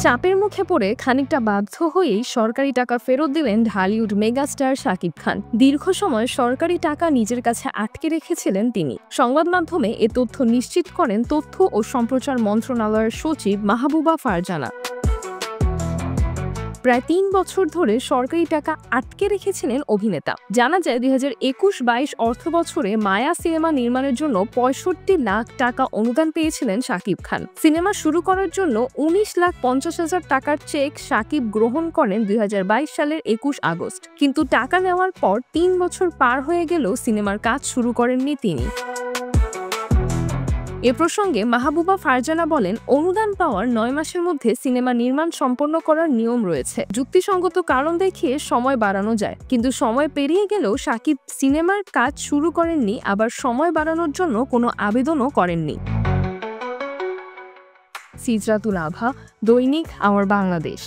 চাপের মুখে পড়ে খানিকটা বাধ্য হয়েই সরকারি টাকা ফেরত দিলেন ঢালিউড মেগাস্টার শাকিব খান। দীর্ঘ সময় সরকারি টাকা নিজের কাছে আটকে রেখেছিলেন তিনি। সংবাদ মাধ্যমে এ তথ্য নিশ্চিত করেন তথ্য ও সম্প্রচার মন্ত্রণালয়ের সচিব মাহবুবা ফারজানা। প্রায় ৩ বছর ধরে সরকারি টাকা আটকে রেখেছিলেন অভিনেতা। জানা যায় ২০২১-২২ অর্থবছরে মায়া সিনেমা নির্মাণের জন্য ৬৫ লাখ টাকা অনুদান পেয়েছিলেন শাকিব খান। সিনেমা শুরু করার জন্য ১৯,৫০,০০০ টাকার চেক শাকিব গ্রহণ করেন ২০২২ সালের ২১ আগস্ট। কিন্তু টাকা নেওয়ার পর ৩ বছর পার হয়ে গেলেও সিনেমার কাজ শুরু করেননি তিনি। এ প্রসঙ্গে মাহবুবা ফারজানা বলেন, অনুদান পাওয়ার ৯ মাসের মধ্যে সিনেমা নির্মাণ সম্পন্ন করার নিয়ম রয়েছে। যুক্তিসঙ্গত কারণ দেখিয়ে সময় বাড়ানো যায়, কিন্তু সময় পেরিয়ে গেলেও শাকিব সিনেমার কাজ শুরু করেননি, আবার সময় বাড়ানোর জন্য কোনো আবেদনও করেননি। সিজরাতুল আভা, দৈনিক আমার বাংলাদেশ।